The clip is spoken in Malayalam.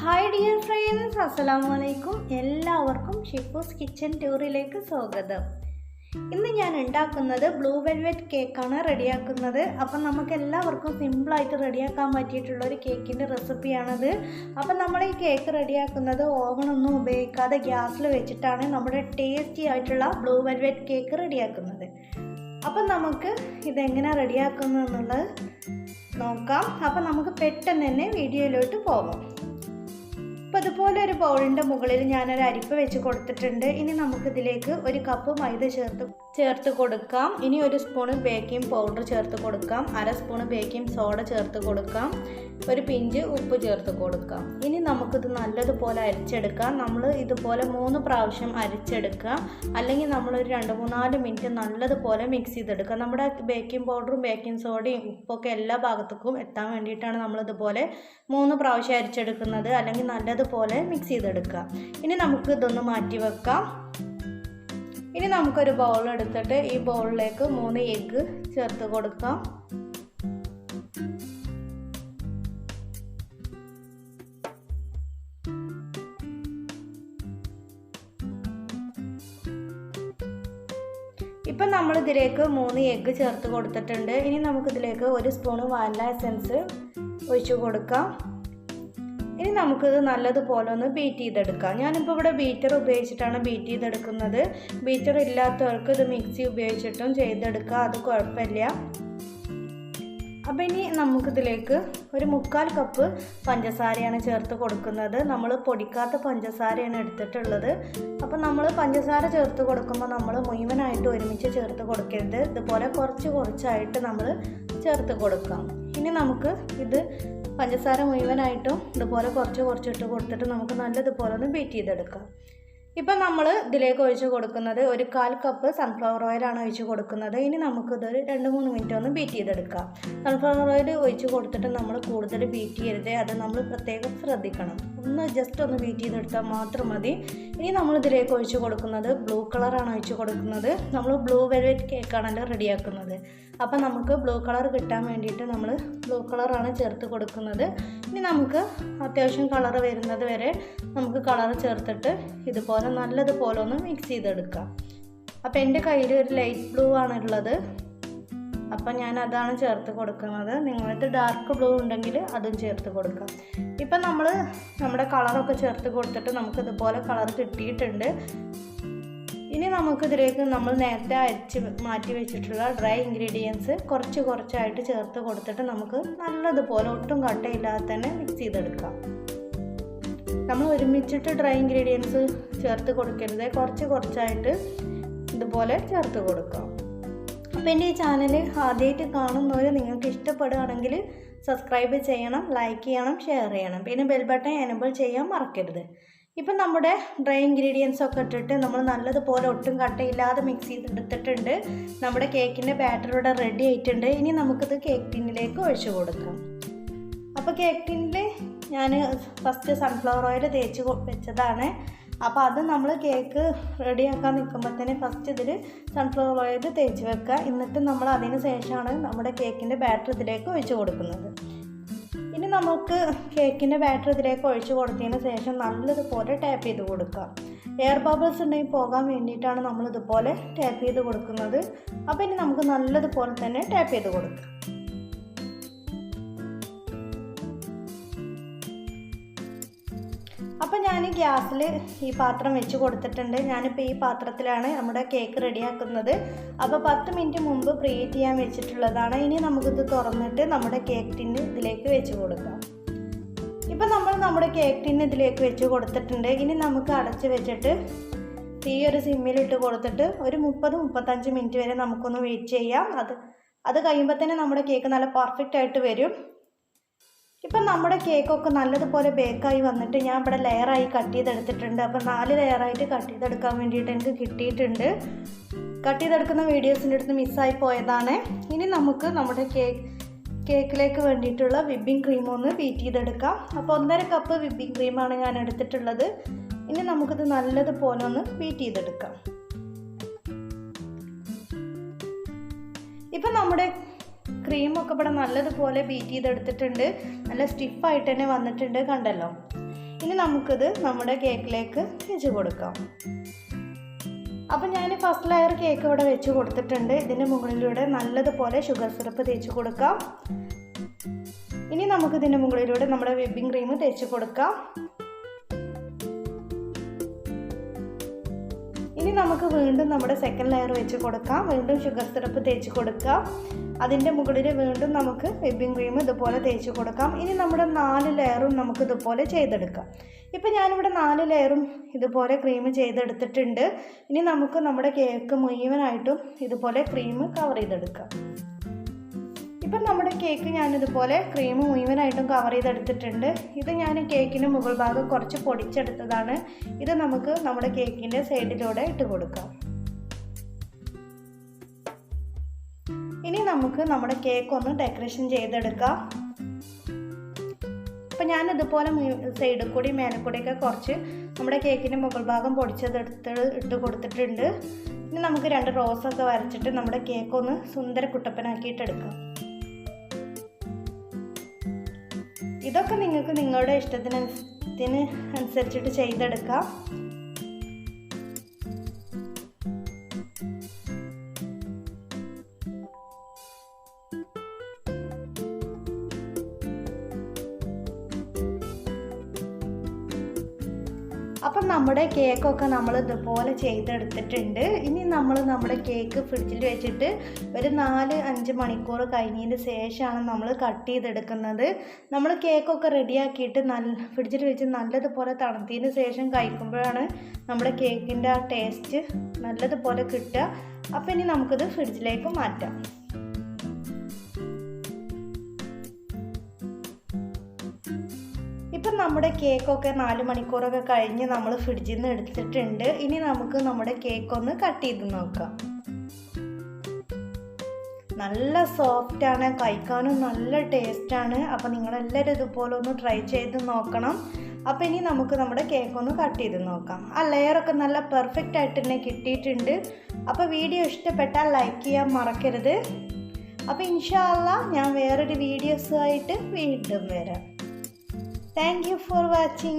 ഹായ് ഡിയർ ഫ്രണ്ട്സ്, അസ്സലാമു അലൈക്കും. എല്ലാവർക്കും ഷിഫൂസ് കിച്ചൻ ടൂറിലേക്ക് സ്വാഗതം. ഇന്ന് ഞാൻ ഉണ്ടാക്കുന്നത് ബ്ലൂ വെൽവെറ്റ് കേക്കാണ് റെഡിയാക്കുന്നത്. അപ്പം നമുക്ക് എല്ലാവർക്കും സിമ്പിളായിട്ട് റെഡിയാക്കാൻ പറ്റിയിട്ടുള്ളൊരു കേക്കിൻ്റെ റെസിപ്പിയാണത്. അപ്പം നമ്മൾ ഈ കേക്ക് റെഡിയാക്കുന്നത് ഓവണൊന്നും ഉപയോഗിക്കാതെ ഗ്യാസിൽ വെച്ചിട്ടാണ് നമ്മുടെ ടേസ്റ്റി ആയിട്ടുള്ള ബ്ലൂ വെൽവെറ്റ് കേക്ക് റെഡിയാക്കുന്നത്. അപ്പം നമുക്ക് ഇതെങ്ങനെ റെഡിയാക്കുന്നതെന്നുള്ളത് നോക്കാം. അപ്പം നമുക്ക് പെട്ടെന്ന് തന്നെ വീഡിയോയിലോട്ട് പോകാം. അപ്പോൾ അതുപോലെ ഒരു ബൗളിൻ്റെ മുകളിൽ ഞാനൊരു അരിപ്പ വെച്ച് കൊടുത്തിട്ടുണ്ട്. ഇനി നമുക്കിതിലേക്ക് ഒരു കപ്പ് മൈദ ചേർത്ത് കൊടുക്കാം. ഇനി ഒരു സ്പൂണ് ബേക്കിംഗ് പൗഡർ ചേർത്ത് കൊടുക്കാം. അര സ്പൂണ് ബേക്കിംഗ് സോഡ ചേർത്ത് കൊടുക്കാം. ഒരു പിഞ്ച് ഉപ്പ് ചേർത്ത് കൊടുക്കാം. ഇനി നമുക്കിത് നല്ലതുപോലെ അരിച്ചെടുക്കാം. നമ്മൾ ഇതുപോലെ 3 പ്രാവശ്യം അരിച്ചെടുക്കുക. അല്ലെങ്കിൽ നമ്മളൊരു 2-3-4 മിനിറ്റ് നല്ലതുപോലെ മിക്സ് ചെയ്തെടുക്കുക. നമ്മുടെ ബേക്കിംഗ് പൗഡറും ബേക്കിംഗ് സോഡയും ഉപ്പൊക്കെ എല്ലാ ഭാഗത്തേക്കും എത്താൻ വേണ്ടിയിട്ടാണ് നമ്മളിതുപോലെ 3 പ്രാവശ്യം അരിച്ചെടുക്കുന്നത്. അല്ലെങ്കിൽ നല്ലതുപോലെ മിക്സ് ചെയ്തെടുക്കുക. ഇനി നമുക്ക് ഇതൊന്ന് മാറ്റി വെക്കാം. ഇനി നമുക്കൊരു ബൗൾ എടുത്തിട്ട് ഈ ബൗളിലേക്ക് 3 എഗ്ഗ് ചേർത്ത് കൊടുക്കാം. ഇപ്പം നമ്മളിതിലേക്ക് 3 എഗ്ഗ് ചേർത്ത് കൊടുത്തിട്ടുണ്ട്. ഇനി നമുക്കിതിലേക്ക് 1 സ്പൂണ് വാനില എസൻസ് ഒഴിച്ച് കൊടുക്കാം. ഇനി നമുക്കിത് നല്ലതുപോലെ ഒന്ന് ബീറ്റ് ചെയ്തെടുക്കാം. ഞാനിപ്പോൾ ഇവിടെ ബീറ്റർ ഉപയോഗിച്ചിട്ടാണ് ബീറ്റ് ചെയ്തെടുക്കുന്നത്. ബീറ്റർ ഇല്ലാത്തവർക്ക് ഇത് മിക്സി ഉപയോഗിച്ചിട്ടും ചെയ്തെടുക്കുക, അത് കുഴപ്പമില്ല. അപ്പോൾ ഇനി നമുക്കിതിലേക്ക് ഒരു 3/4 കപ്പ് പഞ്ചസാരയാണ് ചേർത്ത് കൊടുക്കുന്നത്. നമ്മൾ പൊടിക്കാത്ത പഞ്ചസാരയാണ് എടുത്തിട്ടുള്ളത്. അപ്പോൾ നമ്മൾ പഞ്ചസാര ചേർത്ത് കൊടുക്കുമ്പോൾ നമ്മൾ മുഴുവനായിട്ട് ഒരുമിച്ച് ചേർത്ത് കൊടുക്കരുത്. ഇതുപോലെ കുറച്ചായിട്ട് നമ്മൾ ചേർത്ത് കൊടുക്കാം. ഇനി നമുക്ക് ഇത് പഞ്ചസാര മുഴുവനായിട്ടും ഇതുപോലെ കുറച്ചിട്ട് കൊടുത്തിട്ട് നമുക്ക് നല്ലതുപോലെ ഒന്ന് ബീറ്റ് ചെയ്തെടുക്കാം. ഇപ്പം നമ്മൾ ഇതിലേക്ക് ഒഴിച്ച് കൊടുക്കുന്നത് ഒരു 1/4 കപ്പ് സൺഫ്ലവർ ഓയിലാണ് ഒഴിച്ച് കൊടുക്കുന്നത്. ഇനി നമുക്കിതൊരു 2-3 മിനിറ്റ് ഒന്ന് ബീറ്റ് ചെയ്തെടുക്കാം. സൺഫ്ലവർ ഓയിൽ ഒഴിച്ച് കൊടുത്തിട്ട് നമ്മൾ കൂടുതൽ ബീറ്റ് ചെയ്യരുത്, അത് നമ്മൾ പ്രത്യേകം ശ്രദ്ധിക്കണം. ജസ്റ്റ് ഒന്ന് ബീറ്റ് ചെയ്തെടുത്താൽ മാത്രം മതി. ഇനി നമ്മൾ ഇതിലേക്ക് ഒഴിച്ച് കൊടുക്കുന്നത് ബ്ലൂ കളറാണ് ഒഴിച്ച് കൊടുക്കുന്നത്. നമ്മൾ ബ്ലൂ വെൽവെറ്റ് കേക്കാണല്ലോ റെഡിയാക്കുന്നത്. അപ്പം നമുക്ക് ബ്ലൂ കളർ കിട്ടാൻ വേണ്ടിയിട്ട് നമ്മൾ ബ്ലൂ കളറാണ് ചേർത്ത് കൊടുക്കുന്നത്. ഇനി നമുക്ക് അത്യാവശ്യം കളർ വരുന്നത് വരെ നമുക്ക് കളർ ചേർത്തിട്ട് ഇതുപോലെ നല്ലതുപോലെ ഒന്ന് മിക്സ് ചെയ്തെടുക്കാം. അപ്പോൾ എൻ്റെ കയ്യിൽ ഒരു ലൈറ്റ് ബ്ലൂ ആണുള്ളത്. അപ്പം ഞാൻ അതാണ് ചേർത്ത് കൊടുക്കുന്നത്. നിങ്ങൾക്ക് ഡാർക്ക് ബ്ലൂ ഉണ്ടെങ്കിൽ അതും ചേർത്ത് കൊടുക്കാം. ഇപ്പം നമ്മുടെ കളറൊക്കെ ചേർത്ത് കൊടുത്തിട്ട് നമുക്കിതുപോലെ കളർ കിട്ടിയിട്ടുണ്ട്. ഇനി നമുക്കിതിലേക്ക് നമ്മൾ നേരത്തെ അരിച്ച് മാറ്റി വെച്ചിട്ടുള്ള ഡ്രൈ ഇൻഗ്രീഡിയൻസ് കുറച്ചായിട്ട് ചേർത്ത് കൊടുത്തിട്ട് നമുക്ക് നല്ലതുപോലെ ഒട്ടും കട്ടയില്ലാതെ തന്നെ മിക്സ് ചെയ്തെടുക്കാം. നമ്മൾ ഒരുമിച്ചിട്ട് ഡ്രൈ ഇൻഗ്രീഡിയൻസ് ചേർത്ത് കൊടുക്കരുത്, കുറച്ചായിട്ട് ഇതുപോലെ ചേർത്ത് കൊടുക്കാം. അപ്പോൾ എൻ്റെ ഈ ചാനൽ ആദ്യമായിട്ട് കാണുന്നവർ നിങ്ങൾക്ക് ഇഷ്ടപ്പെടുകയാണെങ്കിൽ സബ്സ്ക്രൈബ് ചെയ്യണം, ലൈക്ക് ചെയ്യണം, ഷെയർ ചെയ്യണം. പിന്നെ ബെൽ ബട്ടൺ എനേബിൾ ചെയ്യാൻ മറക്കരുത്. ഇപ്പം നമ്മുടെ ഡ്രൈ ഇൻഗ്രീഡിയൻസ് ഒക്കെ ഇട്ടിട്ട് നമ്മൾ നല്ലതുപോലെ ഒട്ടും കട്ടയില്ലാതെ മിക്സ് ചെയ്തെടുത്തിട്ടുണ്ട്. നമ്മുടെ കേക്കിൻ്റെ ബാറ്റർ ഇവിടെ റെഡി ആയിട്ടുണ്ട്. ഇനി നമുക്കിത് കേക്ക് ടിന്നിലേക്ക് ഒഴിച്ച് കൊടുക്കാം. അപ്പോൾ കേക്ക് ടിന്നിൽ ഞാൻ ഫസ്റ്റ് സൺഫ്ലവർ ഓയിൽ തേച്ച് വെച്ചതാണ്. അപ്പോൾ അത് നമ്മൾ കേക്ക് റെഡിയാക്കാൻ നിൽക്കുമ്പോഴത്തേന് ഫസ്റ്റ് ഇതിൽ സൺഫ്ലവർ ഓയിൽ തേച്ച് വെക്കുക. എന്നിട്ട് നമ്മൾ അതിന് ശേഷമാണ് നമ്മുടെ കേക്കിൻ്റെ ബാറ്റർ ഇതിലേക്ക് ഒഴിച്ച് കൊടുക്കുന്നത്. ഇനി നമുക്ക് കേക്കിൻ്റെ ബാറ്റർ ഇതിലേക്ക് ഒഴിച്ച് കൊടുത്തതിന് ശേഷം നല്ലതുപോലെ ടാപ്പ് ചെയ്ത് കൊടുക്കാം. എയർ ബബിൾസ് ഉണ്ടെങ്കിൽ പോകാൻ വേണ്ടിയിട്ടാണ് നമ്മളിതുപോലെ ടാപ്പ് ചെയ്ത് കൊടുക്കുന്നത്. അപ്പോൾ ഇനി നമുക്ക് നല്ലതുപോലെ തന്നെ ടാപ്പ് ചെയ്ത് കൊടുക്കാം. അപ്പോൾ ഞാൻ ഗ്യാസിൽ ഈ പാത്രം വെച്ച് കൊടുത്തിട്ടുണ്ട്. ഞാനിപ്പോൾ ഈ പാത്രത്തിലാണ് നമ്മുടെ കേക്ക് റെഡിയാക്കുന്നത്. അപ്പോൾ 10 മിനിറ്റ് മുമ്പ് പ്രീഹീറ്റ് ചെയ്യാൻ വെച്ചിട്ടുള്ളതാണ്. ഇനി നമുക്കിത് തുറന്നിട്ട് നമ്മുടെ കേക്ക് ടിന്ന് ഇതിലേക്ക് വെച്ച് കൊടുക്കാം. ഇപ്പം നമ്മുടെ കേക്ക് ടിന്ന് ഇതിലേക്ക് വെച്ച് കൊടുത്തിട്ടുണ്ട്. ഇനി നമുക്ക് അടച്ച് വെച്ചിട്ട് തീ ഒരു സിമ്മിലിട്ട് കൊടുത്തിട്ട് ഒരു 30-35 മിനിറ്റ് വരെ നമുക്കൊന്ന് വെയിറ്റ് ചെയ്യാം. അത് കഴിയുമ്പോൾ തന്നെ നമ്മുടെ കേക്ക് നല്ല പെർഫെക്റ്റ് ആയിട്ട് വരും. ഇപ്പം നമ്മുടെ കേക്കൊക്കെ നല്ലതുപോലെ ബേക്കായി വന്നിട്ട് ഞാൻ ഇവിടെ ലെയറായി കട്ട് ചെയ്തെടുത്തിട്ടുണ്ട്. അപ്പം 4 ലെയറായിട്ട് കട്ട് ചെയ്തെടുക്കാൻ വേണ്ടിയിട്ട് എനിക്ക് കിട്ടിയിട്ടുണ്ട്. കട്ട് ചെയ്തെടുക്കുന്ന വീഡിയോസിൻ്റെ അടുത്ത് മിസ്സായി പോയതാണ്. ഇനി നമുക്ക് നമ്മുടെ കേക്കിലേക്ക് വേണ്ടിയിട്ടുള്ള വിപ്പിംഗ് ക്രീം ഒന്ന് ബീറ്റ് ചെയ്തെടുക്കാം. അപ്പോൾ 1.5 കപ്പ് വിപ്പിംഗ് ക്രീമാണ് ഞാൻ എടുത്തിട്ടുള്ളത്. ഇനി നമുക്കിത് നല്ലതുപോലെ ഒന്ന് ബീറ്റ് ചെയ്തെടുക്കാം. ഇപ്പം നമ്മുടെ ക്രീമൊക്കെ ഇവിടെ നല്ലതുപോലെ ബീറ്റ് ചെയ്തെടുത്തിട്ടുണ്ട്. നല്ല സ്റ്റിഫായിട്ട് തന്നെ വന്നിട്ടുണ്ട്, കണ്ടല്ലോ. ഇനി നമുക്കിത് നമ്മുടെ കേക്കിലേക്ക് വെച്ച് കൊടുക്കാം. അപ്പം ഞാൻ ഫസ്റ്റ് ലെയർ കേക്ക് ഇവിടെ വെച്ച് കൊടുത്തിട്ടുണ്ട്. ഇതിൻ്റെ മുകളിലൂടെ നല്ലതുപോലെ ഷുഗർ സിറപ്പ് തേച്ച് കൊടുക്കാം. ഇനി നമുക്ക് ഇതിൻ്റെ മുകളിലൂടെ നമ്മുടെ വിപ്പിംഗ് ക്രീം തേച്ച് കൊടുക്കാം. ഇനി നമുക്ക് വീണ്ടും നമ്മുടെ സെക്കൻഡ് ലെയർ വെച്ച് കൊടുക്കാം. വീണ്ടും ഷുഗർ സിറപ്പ് തേച്ച് കൊടുക്കാം. അതിൻ്റെ മുകളിൽ വീണ്ടും നമുക്ക് വിപ്പിംഗ് ക്രീം ഇതുപോലെ തേച്ച് കൊടുക്കാം. ഇനി നമ്മുടെ 4 ലെയറും നമുക്ക് ഇതുപോലെ ചെയ്തെടുക്കാം. ഇപ്പം ഞാനിവിടെ 4 ലെയറും ഇതുപോലെ ക്രീം ചെയ്തെടുത്തിട്ടുണ്ട്. ഇനി നമുക്ക് നമ്മുടെ കേക്ക് മുഴുവനായിട്ടും ഇതുപോലെ ക്രീം കവർ ചെയ്തെടുക്കാം. ഇപ്പം നമ്മുടെ കേക്ക് ഞാനിതുപോലെ ക്രീം മുഴുവനായിട്ടും കവർ ചെയ്തെടുത്തിട്ടുണ്ട്. ഇത് ഞാൻ കേക്കിന് മുകൾ ഭാഗം കുറച്ച് പൊടിച്ചെടുത്തതാണ്. ഇത് നമുക്ക് നമ്മുടെ കേക്കിൻ്റെ സൈഡിലൂടെ ഇട്ട് കൊടുക്കാം. ഇനി നമുക്ക് നമ്മുടെ കേക്ക് ഒന്ന് ഡെക്കറേഷൻ ചെയ്തെടുക്കാം. അപ്പം ഞാനിതുപോലെ സൈഡിൽ കൂടി മേലെ കൂടിയൊക്കെ കുറച്ച് നമ്മുടെ കേക്കിൻ്റെ മുകൾ ഭാഗം പൊടിച്ചതെടുത്ത് ഇട്ട് കൊടുത്തിട്ടുണ്ട്. ഇനി നമുക്ക് 2 റോസൊക്കെ വരച്ചിട്ട് നമ്മുടെ കേക്ക് ഒന്ന് സുന്ദര കുട്ടപ്പനാക്കിയിട്ടെടുക്കാം. ഇതൊക്കെ നിങ്ങൾക്ക് നിങ്ങളുടെ ഇഷ്ടത്തിന് അനുസരിച്ചിട്ട് ചെയ്തെടുക്കാം. അപ്പം നമ്മുടെ കേക്കൊക്കെ നമ്മൾ ഇതുപോലെ ചെയ്തെടുത്തിട്ടുണ്ട്. ഇനി നമ്മൾ നമ്മുടെ കേക്ക് ഫ്രിഡ്ജിൽ വെച്ചിട്ട് ഒരു 4-5 മണിക്കൂർ കഴിഞ്ഞതിന് ശേഷമാണ് നമ്മൾ കട്ട് ചെയ്തെടുക്കുന്നത്. നമ്മൾ കേക്കൊക്കെ റെഡിയാക്കിയിട്ട് ഫ്രിഡ്ജിൽ വെച്ച് നല്ലതുപോലെ തണുത്തതിന് ശേഷം കഴിക്കുമ്പോഴാണ് നമ്മുടെ കേക്കിൻ്റെ ആ ടേസ്റ്റ് നല്ലതുപോലെ കിട്ടുക. അപ്പം ഇനി നമുക്കിത് ഫ്രിഡ്ജിലേക്ക് മാറ്റാം. ഇപ്പം നമ്മുടെ കേക്കൊക്കെ 4 മണിക്കൂറൊക്കെ കഴിഞ്ഞ് നമ്മൾ ഫ്രിഡ്ജിൽ നിന്ന് എടുത്തിട്ടുണ്ട്. ഇനി നമുക്ക് നമ്മുടെ കേക്ക് ഒന്ന് കട്ട് ചെയ്ത് നോക്കാം. നല്ല സോഫ്റ്റാണ്, കഴിക്കാനും നല്ല ടേസ്റ്റാണ്. അപ്പോൾ നിങ്ങളെല്ലാവരും ഇതുപോലെ ഒന്ന് ട്രൈ ചെയ്ത് നോക്കണം. അപ്പോൾ ഇനി നമുക്ക് നമ്മുടെ കേക്ക് ഒന്ന് കട്ട് ചെയ്ത് നോക്കാം. ആ ലെയറൊക്കെ നല്ല പെർഫെക്റ്റ് ആയിട്ട് തന്നെ കിട്ടിയിട്ടുണ്ട്. അപ്പോൾ വീഡിയോ ഇഷ്ടപ്പെട്ടാൽ ലൈക്ക് ചെയ്യാൻ മറക്കരുത്. അപ്പോൾ ഇൻഷാ അല്ലാഹ് ഞാൻ വേറൊരു വീഡിയോസുമായിട്ട് വീണ്ടും വരാം. Thank you for watching.